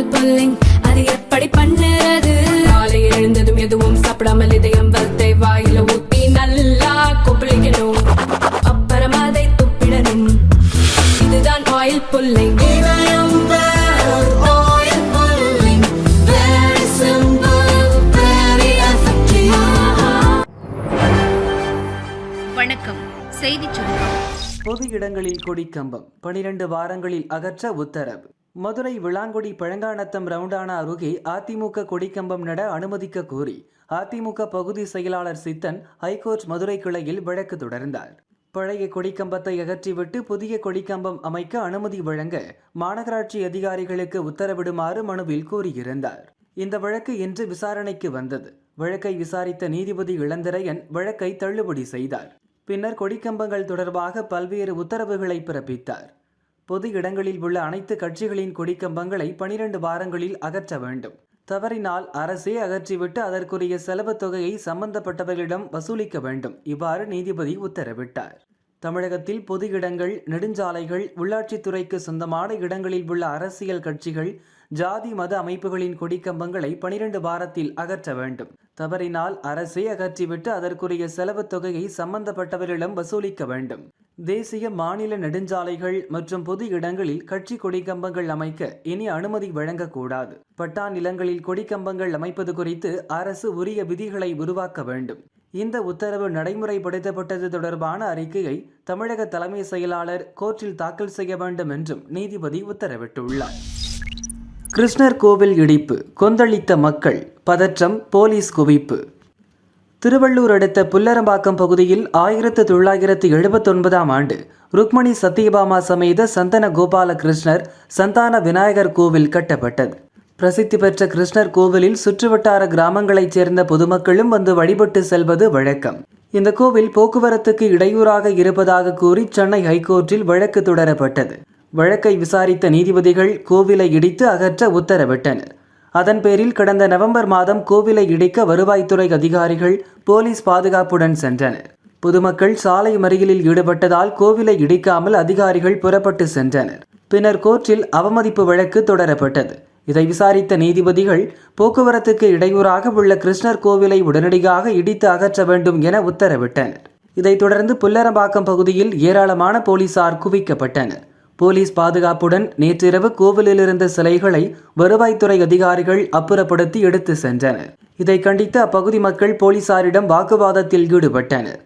Oil pulling அது எப்படி பண்ணுறது? காலையில் எழுந்ததும் எதுவும் சாப்பிடாமல் இதயம் வளத்தை வாயில ஊத்தி நல்லா கொப்பளிக்கணும், அப்புறம் அதை துப்பிடணும். இதுதான் ஆயில் புல்லிங். வணக்கம். செய்திச் சுருக்கம். பொது இடங்களில் கொடிக்கம்பம் 12 வாரங்களில் அகற்ற உத்தரவு. மதுரை விளாங்குடி பழங்கானத்தம் ரவுண்டானா அருகே அதிமுக கொடிக்கம்பம் நட அனுமதிக்க கோரி அதிமுக பகுதி செயலாளர் சித்தன் ஹைகோர்ட் மதுரை கிளையில் வழக்கு தொடர்ந்தார். பழைய கொடிக்கம்பத்தை அகற்றிவிட்டு புதிய கொடிக்கம்பம் அமைக்க அனுமதி வழங்க மாநகராட்சி அதிகாரிகளுக்கு உத்தரவிடுமாறு மனுவில் கூறியிருந்தார். இந்த வழக்கு இன்று விசாரணைக்கு வந்தது. வழக்கை விசாரித்த நீதிபதி இளந்திரையன் வழக்கை தள்ளுபடி செய்தார். பின்னர் கொடிக்கம்பங்கள் தொடர்பாக பல்வேறு உத்தரவுகளை பிறப்பித்தார். பொது இடங்களில் உள்ள அனைத்து கட்சிகளின் கொடிக்கம்பங்களை 12 வாரங்களில் அகற்ற வேண்டும். தவறினால் அரசே அகற்றிவிட்டு அதற்குரிய செலவு தொகையை சம்பந்தப்பட்டவர்களிடம் வசூலிக்க வேண்டும். இவ்வாறு நீதிபதி உத்தரவிட்டார். தமிழகத்தில் பொது இடங்கள், நெடுஞ்சாலைகள், உள்ளாட்சித்துறைக்கு சொந்தமான இடங்களில் உள்ள அரசியல் கட்சிகள், ஜாதி மத அமைப்புகளின் கொடிக்கம்பங்களை 12 வாரத்தில் அகற்ற வேண்டும். தவறினால் அரசே அகற்றிவிட்டு அதற்குரிய செலவு தொகையை சம்பந்தப்பட்டவர்களிடம் வசூலிக்க வேண்டும். தேசிய, மாநில நெடுஞ்சாலைகள் மற்றும் பொது இடங்களில் கட்சி கொடிக்கம்பங்கள் அமைக்க இனி அனுமதி வழங்கக்கூடாது. பட்டா நிலங்களில் கொடிக்கம்பங்கள் அமைப்பது குறித்து அரசு உரிய விதிகளை உருவாக்க வேண்டும். இந்த உத்தரவு நடைமுறைப்படுத்தப்பட்டது தொடர்பான அறிக்கையை தமிழக தலைமை செயலாளர் கோர்ட்டில் தாக்கல் செய்ய வேண்டும் என்றும் நீதிபதி உத்தரவிட்டுள்ளார். கிருஷ்ணர் கோவில் இடிப்பு, கொந்தளித்த மக்கள், பதற்றம், போலீஸ் குவிப்பு. திருவள்ளூர் அடுத்த புல்லரம்பாக்கம் பகுதியில் 1979ஆம் ஆண்டு ருக்மணி சத்யபாமா சமேத சந்தன கோபால கிருஷ்ணர் சந்தான விநாயகர் கோவில் கட்டப்பட்டது. பிரசித்தி பெற்ற கிருஷ்ணர் கோவிலில் சுற்றுவட்டார கிராமங்களைச் சேர்ந்த பொதுமக்களும் வந்து வழிபட்டு செல்வது வழக்கம். இந்த கோவில் போக்குவரத்துக்கு இடையூறாக இருப்பதாக கூறி சென்னை ஹைகோர்ட்டில் வழக்கு தொடரப்பட்டது. வழக்கை விசாரித்த நீதிபதிகள் கோவிலை இடித்து அகற்ற உத்தரவிட்டனர். அதன் பேரில் கடந்த நவம்பர் மாதம் கோவிலை இடிக்க வருவாய்த்துறை அதிகாரிகள் போலீஸ் பாதுகாப்புடன் சென்றனர். பொதுமக்கள் சாலை மறியலில் ஈடுபட்டதால் கோவிலை இடிக்காமல் அதிகாரிகள் புறப்பட்டு சென்றனர். பின்னர் கோர்ட்டில் அவமதிப்பு வழக்கு தொடரப்பட்டது. இதை விசாரித்த நீதிபதிகள் போக்குவரத்துக்கு இடையூறாக உள்ள கிருஷ்ணர் கோவிலை உடனடியாக இடித்து அகற்ற வேண்டும் என உத்தரவிட்டனர். இதைத் தொடர்ந்து புல்லரம்பாக்கம் பகுதியில் ஏராளமான போலீசார் குவிக்கப்பட்டனர். போலீஸ் பாதுகாப்புடன் நேற்றிரவு கோவிலில் இருந்த சிலைகளை வருவாய்த்துறை அதிகாரிகள் அப்புறப்படுத்தி எடுத்து சென்றனர். இதை கண்டித்து அப்பகுதி மக்கள் போலீசாரிடம் வாக்குவாதத்தில் ஈடுபட்டனர்.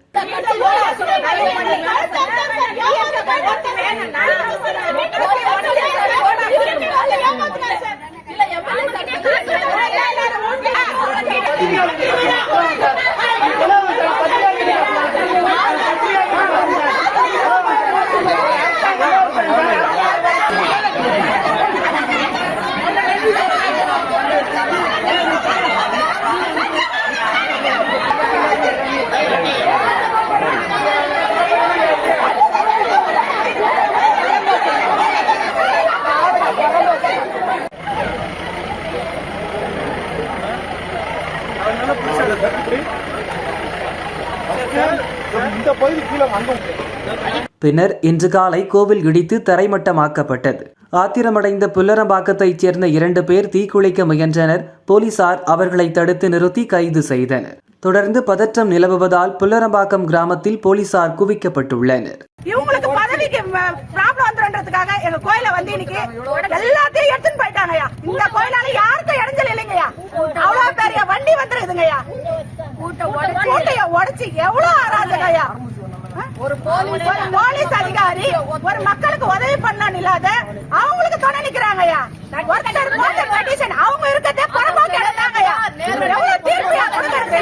பின்னர் இன்று காலை கோவில் இடித்து தரைமட்டமாக்கப்பட்டது. ஆத்திரமடைந்த புல்லரம்பாக்கத்தைச் சேர்ந்த 2 பேர் தீக்குளிக்க முயன்றனர். போலீசார் அவர்களை தடுத்து நிறுத்தி கைது செய்தனர். தொடர்ந்து பதற்றம் நிலவுவதால் புல்லரம்பாக்கம் கிராமத்தில் போலீசார் குவிக்கப்பட்டுள்ளனர். இவங்களுக்கு பதவிக்கு ப்ராப்ளம் வந்துன்றதுக்காக எங்க கோயில வந்து இன்னைக்கு எல்லாத்தையும் எடுத்துட்டு போயிட்டாங்கயா. இந்த கோயிலால யாருக்கும் இடைஞ்சல் இல்லைங்கயா. அவ்வளவு பெரிய வண்டி வந்துருக்குதுங்கயா. கூட்டைய உடைச்சு எவ்வளவு அராஜகயா. ஒரு போலீஸ் அதிகாரி ஒரு மக்களுக்கு உதவி பண்ண இல்லாத அவங்களுக்கு துணை நிக்கிறாங்கயா. ஒருத்தர் போட்ட பெட்டிஷன் அவங்க இருக்கிறதே புறம்போக்கு இடம்தாங்கயா. எவ்வளவு தீர்ப்பு கொடுக்கறது?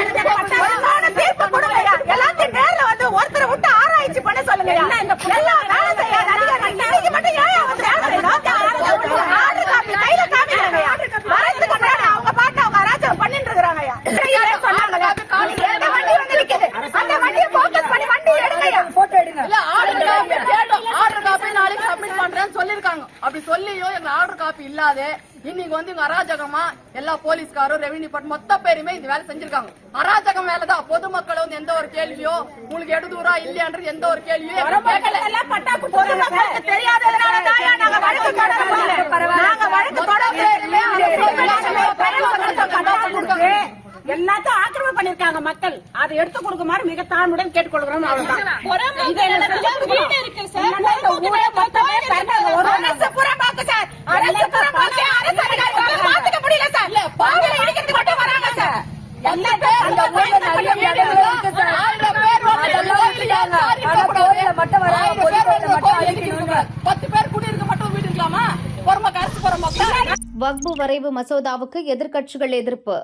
தீர்ப்பு கொடுங்கயா. எல்லாத்தையும் நேர்ல வந்து ஒருத்தரை விட்டு ஆராய்ச்சி பண்ண சொல்லுங்கயா. எல்லாம் வேலை செய்யாத அதிகாரி இன்னைக்கு மட்டும் ஏன் ஆர்டர் காப்பி கையில காமிக்கிறாங்கயா. வரத்துக்கு அவங்க பாட்டு அவங்க அராஜகம் பண்ணிட்டு இருக்கிறாங்கயா. வண்டி வந்து நிக்குது. அந்த வண்டியை போக்கஸ் பண்ணி வண்டி எடுங்கயா. போட்டோ எடுங்க. இல்ல ஆர்டர் காப்பி நாளைக்கு சப்மிட் பண்றேன்னு சொல்லிருக்காங்க. அப்படி சொல்லியும் எங்க ஆர்டர் காப்பி இல்லாத இன்னைக்கு வந்து இங்க அராஜகமா எல்லா போலீஸ்காரும் ரெவென்யூ டிபார்ட்மெண்ட் மொத்த பேருமே இந்த வேலை செஞ்சிருக்காங்க. அராஜகம் வேலைதான். பொதுமக்கள் வந்து எந்த ஒரு கேள்வியோ உங்களுக்கு எடுதூரா இல்லையான்றது எந்த ஒரு கேள்வியோ தெரியாததுனால நாங்க வழக்கு தொடர்ந்து நாங்க மக்கள் அதை எடுத்து கொடுக்குமாறு மிக தாழ்மையுடன் கேட்டுக்கொள்கிறோம். அவ்வளவுதான். இதை எங்களுக்கு செஞ்சா இந்த ஊரே மொத்தமே பிறந்தாங்க. ஒரு அரசு புறம்போக்கு சார். அரசு புறம்போக்கு அரசு அதிகாரிகள் பாத்துக்க முடியல சார். பாவல இடிக்கிறதுக்கு மட்டும் வராங்க சார். எல்லா பேர் அந்த ஊர்ல நிறைய வீடுகள் இருக்கு சார். 1000 பேர் அதெல்லாம் இல்லையாங்க. ஆனா கோயில்ல மட்டும் வராங்க. பொதுப்பட்ட மட்டும் அழிக்கணும்ங்க. 10 பேர் குடியிருக்க மட்டும் வீடு இருக்கலாமா? புறம்போக்கு அரசு புறம்போக்கு. வக்பு வரைவு மசோதாவுக்கு எதிர்க்கட்சிகள் எதிர்ப்பு.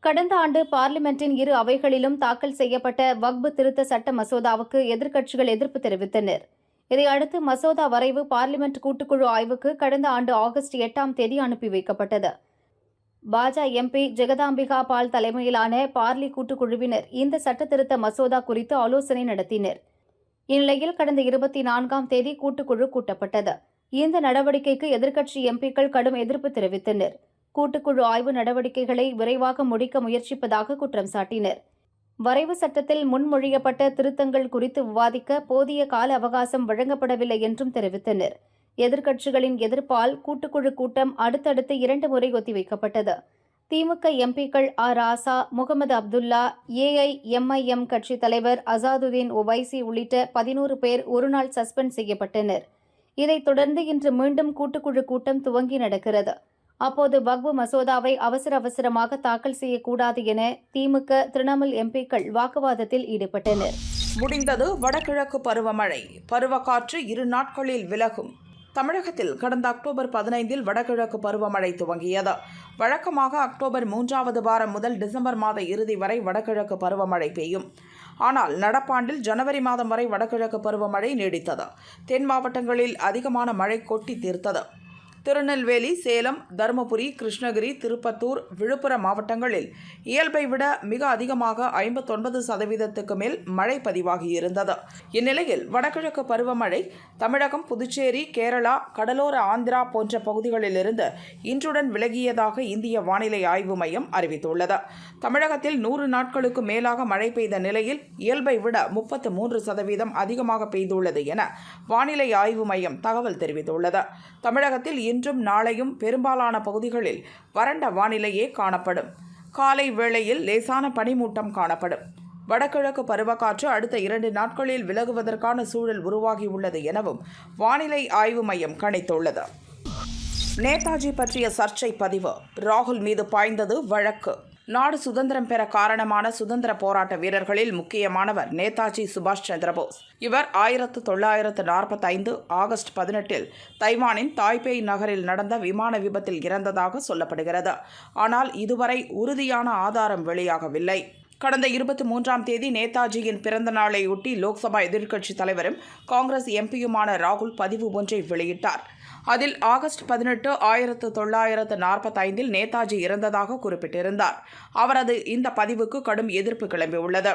கடந்த ஆண்டு பார்லிமென்டின் இரு அவைகளிலும் தாக்கல் செய்யப்பட்ட வக்பு திருத்த சட்ட மசோதாவுக்கு எதிர்க்கட்சிகள் எதிர்ப்பு தெரிவித்தனர். இதையடுத்து மசோதா வரைவு பார்லிமென்ட் கூட்டுக்குழு ஆய்வுக்கு கடந்த ஆண்டு ஆகஸ்ட் 8ஆம் தேதி அனுப்பி வைக்கப்பட்டது. பாஜ எம்பி ஜெகதாம்பிகா பால் தலைமையிலான பார்லி கூட்டுக்குழுவினர் இந்த சட்ட திருத்த மசோதா குறித்து ஆலோசனை நடத்தினர். இந்நிலையில் கடந்த 24ஆம் தேதி கூட்டுக்குழு கூட்டப்பட்டது. இந்த நடவடிக்கைக்கு எதிர்க்கட்சி எம்பிக்கள் கடும் எதிர்ப்பு தெரிவித்தனர். கூட்டுக்குழு ஆய்வு நடவடிக்கைகளை விரைவாக முடிக்க முயற்சிப்பதாக குற்றம் சாட்டினர். வரைவு சட்டத்தில் முன்மொழியப்பட்ட திருத்தங்கள் குறித்து விவாதிக்க போதிய கால அவகாசம் வழங்கப்படவில்லை என்றும் தெரிவித்தனர். எதிர்க்கட்சிகளின் எதிர்ப்பால் கூட்டுக்குழு கூட்டம் அடுத்தடுத்து 2 முறை ஒத்திவைக்கப்பட்டது. திமுக எம்பிக்கள் ராசா, முகமது அப்துல்லா, ஏஐஎம்ஐஎம் கட்சித் தலைவர் அசாதுதீன் ஒவைசி உள்ளிட்ட 11 பேர் ஒருநாள் சஸ்பெண்ட் செய்யப்பட்டனர். இதைத் தொடர்ந்து இன்று மீண்டும் கூட்டுக்குழு கூட்டம் துவங்கி நடக்கிறது. அப்போது வக்பு மசோதாவை அவசரமாக தாக்கல் செய்யக்கூடாது என திமுக, திரிணாமுல் எம்பிக்கள் வாக்குவாதத்தில் ஈடுபட்டனர். முடிந்தது வடகிழக்கு பருவமழை. பருவக்காற்று 2 நாட்களில் விலகும். தமிழகத்தில் கடந்த அக்டோபர் 15இல் வடகிழக்கு பருவமழை துவங்கியது. வழக்கமாக அக்டோபர் 3வது வாரம் முதல் டிசம்பர் மாத இறுதி வரை வடகிழக்கு பருவமழை பெய்யும். ஆனால் நடப்பாண்டில் ஜனவரி மாதம் வரை வடகிழக்கு பருவமழை நீடித்தது. தென் மாவட்டங்களில் அதிகமான மழை கொட்டி தீர்த்தது. திருநெல்வேலி, சேலம், தருமபுரி, கிருஷ்ணகிரி, திருப்பத்தூர், விழுப்புரம் மாவட்டங்களில் இயல்பை விட மிக அதிகமாக 59% மேல் மழை பதிவாகியிருந்தது. இந்நிலையில் வடகிழக்கு பருவமழை தமிழகம், புதுச்சேரி, கேரளா, கடலோர ஆந்திரா போன்ற பகுதிகளிலிருந்து இன்றுடன் விலகியதாக இந்திய வானிலை ஆய்வு மையம் அறிவித்துள்ளது. தமிழகத்தில் 100 நாட்களுக்கு மேலாக மழை பெய்த நிலையில் இயல்பை விட 33% அதிகமாக பெய்துள்ளது என வானிலை ஆய்வு மையம் தகவல் தெரிவித்துள்ளது. தமிழகத்தில் இன்றும் நாளையும் பெரும்பாலான பகுதிகளில் வறண்ட வானிலையே காணப்படும். காலை வேளையில் லேசான பனிமூட்டம் காணப்படும். வடகிழக்கு பருவக்காற்று அடுத்த 2 நாட்களில் விலகுவதற்கான சூழல் உருவாகியுள்ளது எனவும் வானிலை ஆய்வு மையம் கணித்துள்ளது. நேதாஜி பற்றிய சர்ச்சை பதிவு. ராகுல் மீது பாய்ந்தது வழக்கு. நாடு சுதந்திரம் பெற காரணமான சுதந்திர போராட்ட வீரர்களில் முக்கியமானவர் நேதாஜி சுபாஷ் சந்திரபோஸ். இவர் 1945 ஆகஸ்ட் 18இல் தைவானின் தாய்பேய் நகரில் நடந்த விமான விபத்தில் இறந்ததாக சொல்லப்படுகிறது. ஆனால் இதுவரை உறுதியான ஆதாரம் வெளியாகவில்லை. கடந்த 23ஆம் தேதி நேதாஜியின் பிறந்த நாளையொட்டி லோக்சபா எதிர்க்கட்சித் தலைவரும் காங்கிரஸ் எம்பியுமான ராகுல் பதிவு ஒன்றை வெளியிட்டார். அதில் ஆகஸ்ட் 18, 1945இல் நேதாஜி இறந்ததாக குறிப்பிட்டிருந்தார். அவரது இந்த பதிவுக்கு கடும் எதிர்ப்பு கிளம்பியுள்ளது.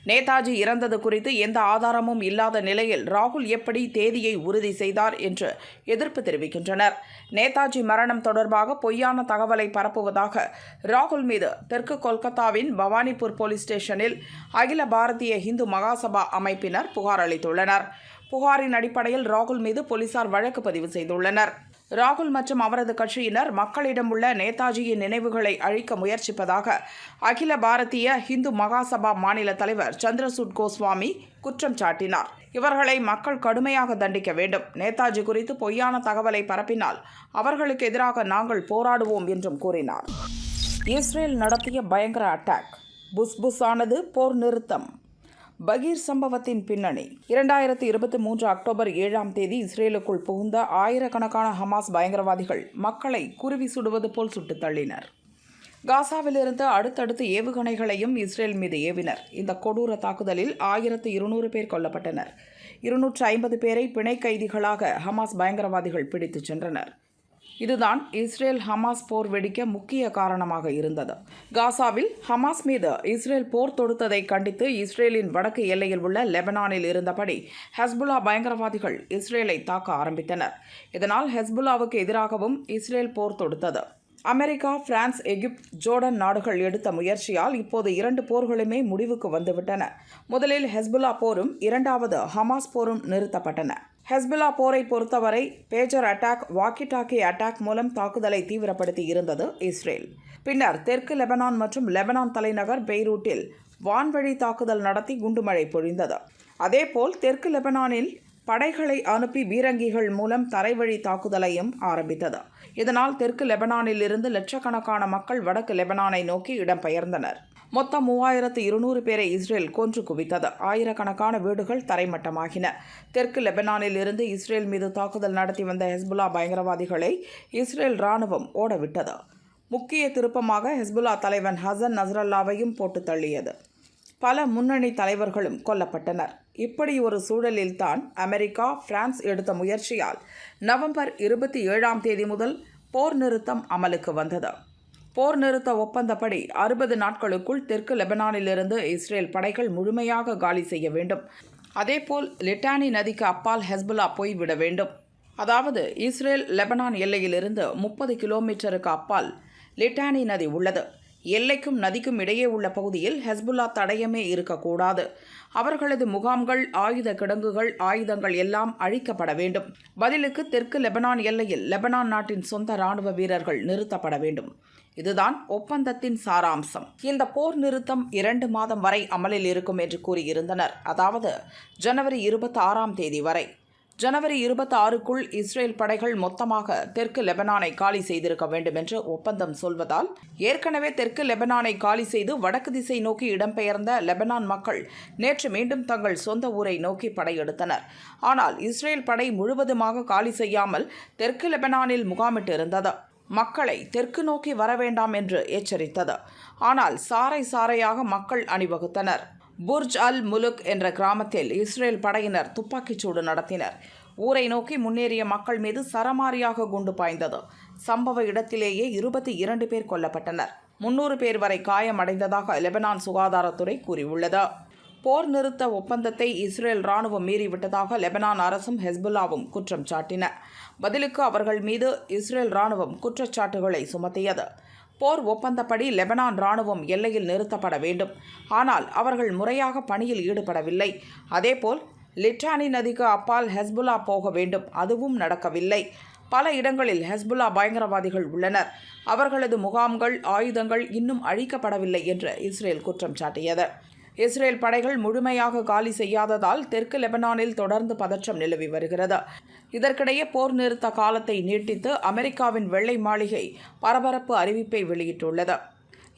நேதாஜி இறந்தது குறித்து எந்த ஆதாரமும் இல்லாத நிலையில் ராகுல் எப்படி தேதியை உறுதி செய்தார் என்று எதிர்ப்பு தெரிவிக்கின்றனர். நேதாஜி மரணம் தொடர்பாக பொய்யான தகவலை பரப்புவதாக ராகுல் மீது தெற்கு கொல்கத்தாவின் பவானிபூர் போலீஸ் ஸ்டேஷனில் அகில பாரதிய இந்து மகாசபா அமைப்பினர் புகார் அளித்துள்ளனர். புகாரின் அடிப்படையில் ராகுல் மீது போலீசார் வழக்கு பதிவு செய்துள்ளனர். ராகுல் மற்றும் அவரது கட்சியினர் மக்களிடம் உள்ள நேதாஜியின் நினைவுகளை அழிக்க முயற்சிப்பதாக அகில பாரதிய இந்து மகாசபா மாநில தலைவர் சந்திரசூட் கோஸ்வாமி குற்றம் சாட்டினார். இவர்களை மக்கள் கடுமையாக தண்டிக்க வேண்டும். நேதாஜி குறித்து பொய்யான தகவலை பரப்பினால் அவர்களுக்கு எதிராக நாங்கள் போராடுவோம் என்றும் கூறினார். இஸ்ரேல் நடத்திய பயங்கர அட்டாக். புஸ் போர் நிறுத்தம். பகீர் சம்பவத்தின் பின்னணி. 2023 அக்டோபர் 7ஆம் தேதி இஸ்ரேலுக்குள் புகுந்த ஆயிரக்கணக்கான ஹமாஸ் பயங்கரவாதிகள் மக்களை குருவி சுடுவது போல் சுட்டுத் தள்ளினர். காசாவிலிருந்து அடுத்தடுத்து ஏவுகணைகளையும் இஸ்ரேல் மீது ஏவினர். இந்த கொடூர தாக்குதலில் 1200 பேர் கொல்லப்பட்டனர். 250 பேரை பிணை கைதிகளாக ஹமாஸ் பயங்கரவாதிகள் பிடித்துச் சென்றனர். இதுதான் இஸ்ரேல் ஹமாஸ் போர் வெடிக்க முக்கிய காரணமாக இருந்தது. காசாவில் ஹமாஸ் மீது இஸ்ரேல் போர் தொடுத்ததை கண்டித்து இஸ்ரேலின் வடக்கு எல்லையில் உள்ள லெபனானில் இருந்தபடி ஹெஸ்புல்லா பயங்கரவாதிகள் இஸ்ரேலை தாக்க ஆரம்பித்தனர். இதனால் ஹெஸ்புல்லாவுக்கு எதிராகவும் இஸ்ரேல் போர் தொடுத்தது. அமெரிக்கா, பிரான்ஸ், எகிப்து, ஜோர்டன் நாடுகள் எடுத்த முயற்சியால் இப்போது 2 போர்களுமே முடிவுக்கு வந்துவிட்டன. முதலில் ஹெஸ்புல்லா போரும் 2வது ஹமாஸ் போரும் நிறுத்தப்பட்டன. ஹெஸ்புல்லா போரை பொறுத்தவரை pager attack, walkie talkie attack மூலம் தாக்குதலை தீவிரப்படுத்தி இருந்தது இஸ்ரேல். பின்னர் தெற்கு லெபனான் மற்றும் லெபனான் தலைநகர் பெய்ரூட்டில் வான்வழி தாக்குதல் நடத்தி குண்டுமழை பொழிந்தது. அதேபோல் தெற்கு லெபனானில் படைகளை அனுப்பி பீரங்கிகள் மூலம் தரைவழி தாக்குதலையும் ஆரம்பித்தது. இதனால் தெற்கு லெபனானில் இருந்து லட்சக்கணக்கான மக்கள் வடக்கு லெபனானை நோக்கி இடம்பெயர்ந்தனர். மொத்தம் 3200 பேரை இஸ்ரேல் கொன்று குவித்தது. ஆயிரக்கணக்கான வீடுகள் தரைமட்டமாகின. தெற்கு லெபனானில் இருந்து இஸ்ரேல் மீது தாக்குதல் நடத்தி வந்த ஹெஸ்புல்லா பயங்கரவாதிகளை இஸ்ரேல் ராணுவம் ஓடவிட்டது. முக்கிய திருப்பமாக ஹெஸ்புல்லா தலைவன் ஹசன் நஸ்ரல்லாவையும் போட்டு தள்ளியது. பல முன்னணி தலைவர்களும் கொல்லப்பட்டனர். இப்படி ஒரு சூழலில்தான் அமெரிக்கா, பிரான்ஸ் எடுத்த முயற்சியால் நவம்பர் 27ஆம் தேதி முதல் போர் நிறுத்தம் அமலுக்கு வந்தது. போர் நிறுத்த ஒப்பந்தப்படி 60 நாட்களுக்குள் தெற்கு லெபனானிலிருந்து இஸ்ரேல் படைகள் முழுமையாக காலி செய்ய வேண்டும். அதேபோல் லிட்டானி நதிக்கு அப்பால் ஹெஸ்புல்லா போய்விட வேண்டும். அதாவது இஸ்ரேல் லெபனான் எல்லையிலிருந்து 30 கிலோமீட்டருக்கு அப்பால் லிட்டானி நதி உள்ளது. எல்லைக்கும் நதிக்கும் இடையே உள்ள பகுதியில் ஹெஸ்புல்லா தடயமே இருக்கக்கூடாது. அவர்களது முகாம்கள், ஆயுத கிடங்குகள், ஆயுதங்கள் எல்லாம் அழிக்கப்பட வேண்டும். பதிலுக்கு தெற்கு லெபனான் எல்லையில் லெபனான் நாட்டின் சொந்த இராணுவ வீரர்கள் நிறுத்தப்பட வேண்டும். இதுதான் ஒப்பந்தத்தின் சாராம்சம். இந்த போர் நிறுத்தம் 2 மாதம் வரை அமலில் இருக்கும் என்று கூறியிருந்தனர். அதாவது ஜனவரி 26ஆம் தேதி வரை. ஜனவரி 26க்குள் இஸ்ரேல் படைகள் மொத்தமாக தெற்கு லெபனானை காலி செய்திருக்க வேண்டும் என்று ஒப்பந்தம் சொல்வதால், ஏற்கனவே தெற்கு லெபனானை காலி செய்து வடக்கு திசை நோக்கி இடம்பெயர்ந்த லெபனான் மக்கள் நேற்று மீண்டும் தங்கள் சொந்த ஊரை நோக்கி படையெடுத்தனர். ஆனால் இஸ்ரேல் படை முழுவதுமாக காலி செய்யாமல் தெற்கு லெபனானில் முகாமிட்டிருந்தது. மக்களை தெற்கு நோக்கி வரவேண்டாம் என்று எச்சரித்தது. ஆனால் சாறை சாறையாக மக்கள் அணிவகுத்தனர். புர்ஜ் அல் முலுக் என்ற கிராமத்தில் இஸ்ரேல் படையினர் துப்பாக்கிச்சூடு நடத்தினர். ஊரை நோக்கி முன்னேறிய மக்கள் மீது சரமாரியாக குண்டு பாய்ந்தது. சம்பவ இடத்திலேயே 22 பேர் கொல்லப்பட்டனர். 300 பேர் வரை காயமடைந்ததாக லெபனான் சுகாதாரத்துறை கூறியுள்ளது. போர் நிறுத்த ஒப்பந்தத்தை இஸ்ரேல் ராணுவம் மீறிவிட்டதாக லெபனான் அரசும் ஹெஸ்புல்லாவும் குற்றம் சாட்டின. பதிலுக்கு அவர்கள் மீது இஸ்ரேல் ராணுவம் குற்றச்சாட்டுகளை சுமத்தியது. போர் ஒப்பந்தப்படி லெபனான் ராணுவம் எல்லையில் நிறுத்தப்பட வேண்டும். ஆனால் அவர்கள் முறையாக பணியில் ஈடுபடவில்லை. அதேபோல் லிட்டானி நதிக்கு அப்பால் ஹெஸ்புல்லா போக வேண்டும். அதுவும் நடக்கவில்லை. பல இடங்களில் ஹெஸ்புல்லா பயங்கரவாதிகள் உள்ளனர். அவர்களது முகாம்கள், ஆயுதங்கள் இன்னும் அழிக்கப்படவில்லை என்று இஸ்ரேல் குற்றம் சாட்டியது. இஸ்ரேல் படைகள் முழுமையாக காலி செய்யாததால் தெற்கு லெபனானில் தொடர்ந்து பதற்றம் நிலவி வருகிறது. இதற்கிடையே போர் நிறுத்த காலத்தை நீட்டித்து அமெரிக்காவின் வெள்ளை மாளிகை பரபரப்பு அறிவிப்பை வெளியிட்டுள்ளது.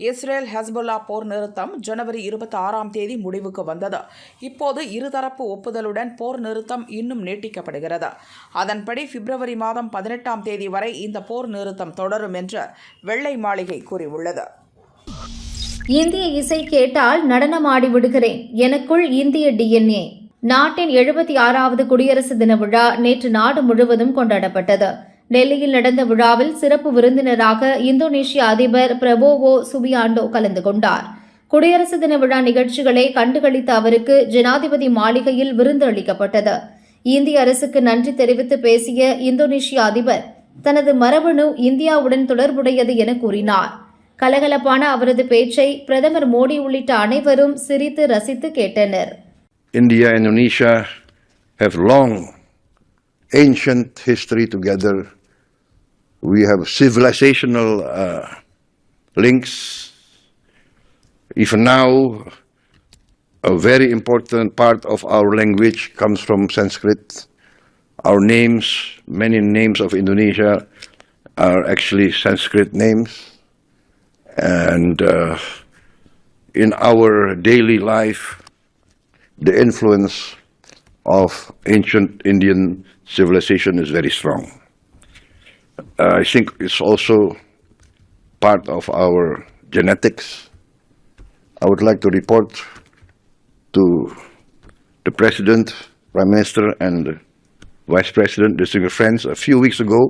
இஸ்ரேல் ஹெஸ்புல்லா போர் நிறுத்தம் ஜனவரி 26ஆம் தேதி முடிவுக்கு வந்தது. இப்போது இருதரப்பு ஒப்புதலுடன் போர் நிறுத்தம் இன்னும் நீட்டிக்கப்படுகிறது. அதன்படி பிப்ரவரி மாதம் 18ஆம் தேதி வரை இந்த போர் நிறுத்தம் தொடரும் என்று வெள்ளை மாளிகை கூறியுள்ளது. இந்திய இசை கேட்டால் நடனமாடி விடுகிறேன். எனக்குள் இந்திய டிஎன்ஏ. நாட்டின் 76வது குடியரசு தின விழா நேற்று நாடு முழுவதும் கொண்டாடப்பட்டது. டெல்லியில் நடந்த விழாவில் சிறப்பு விருந்தினராக இந்தோனேஷிய அதிபர் பிரபோவோ சுபியாண்டோ கலந்து கொண்டார். குடியரசு தின விழா நிகழ்ச்சிகளை கண்டுகளித்த அவருக்கு ஜனாதிபதி மாளிகையில் விருந்து அளிக்கப்பட்டது. இந்திய அரசுக்கு நன்றி தெரிவித்து பேசிய இந்தோனேஷிய அதிபர் தனது மரபணு இந்தியாவுடன் தொடர்புடையது என கூறினார். கலகலப்பான அவரது பேச்சை பிரதமர் மோடி உள்ளிட்ட அனைவரும் சிரித்து ரசித்து கேட்டனர். India and Indonesia have long, ancient history together. We have civilizational links. Even now, a very important part of our language comes from Sanskrit. Our names, many names of Indonesia are actually Sanskrit names. And in our daily life, the influence of ancient Indian civilization is very strong. I think it's also part of our genetics. I would like to report to the President, Prime Minister, and the Vice President, distinguished friends. A few weeks ago,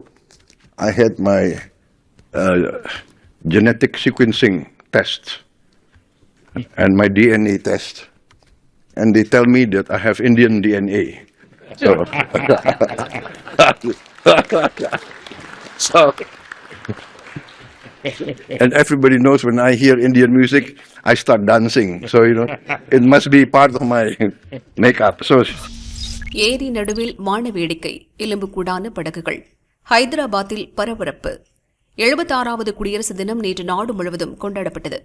I had my genetic sequencing test and my DNA test, and they tell me that I have Indian DNA. So and everybody knows when I hear Indian music, I start dancing. So, it must be part of my makeup. So ஏரி நடுவில் வான வேடிக்கை, எலும்புக்கூடான படகுகள். ஹைதராபாத்தில் பரபரப்பு. 76வது குடியரசு தினம் நேற்று நாடு முழுவதும் கொண்டாடப்பட்டது.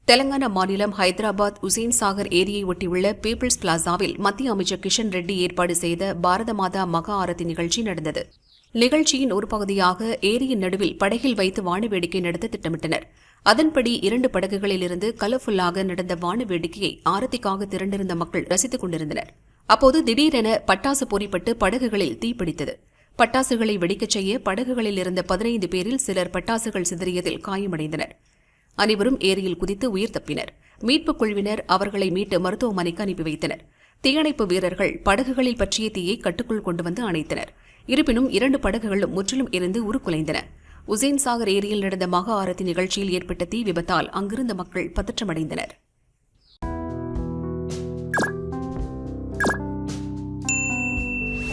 தெலங்கானா மாநிலம் ஹைதராபாத் உசேன் சாகர் ஏரியை ஒட்டியுள்ள பீப்பிள்ஸ் பிளாசாவில் மத்திய அமைச்சர் கிஷன் ரெட்டி ஏற்பாடு செய்த பாரத மாதா மகா ஆரத்தி நிகழ்ச்சி நடந்தது. நிகழ்ச்சியின் ஒரு பகுதியாக ஏரியின் நடுவில் படகில் வைத்து வான வேடிக்கை நடத்த திட்டமிட்டனர். அதன்படி 2 படகுகளிலிருந்து கலர்ஃபுல்லாக நடந்த வான வேடிக்கையை ஆரத்திக்காக திரண்டிருந்த மக்கள் ரசித்துக் கொண்டிருந்தனர். அப்போது திடீரென பட்டாசு பொறிப்பட்டு படகுகளில் தீப்பிடித்தது. பட்டாசுகளை வெடிக்கச் செய்ய படகுகளில் இருந்த 15 பேரில் சிலர் பட்டாசுகள் சிதறியதில் காயமடைந்தனர். அனைவரும் ஏரியில் குதித்து உயிர் தப்பினர். மீட்புக் குழுவினர் அவர்களை மீட்டு மருத்துவமனைக்கு அனுப்பி வைத்தனர். தீயணைப்பு வீரர்கள் படகுகளில் பற்றிய தீயை கட்டுக்குள் கொண்டு வந்து அணைத்தனர். இருப்பினும் 2 படகுகளும் முற்றிலும் எரிந்து உருக்குலைந்தன. உசேன் சாகர் ஏரியில் நடந்த மகா ஆரத்தி நிகழ்ச்சியில் ஏற்பட்ட தீ விபத்தால் அங்கிருந்த மக்கள் பதற்றமடைந்தனர்.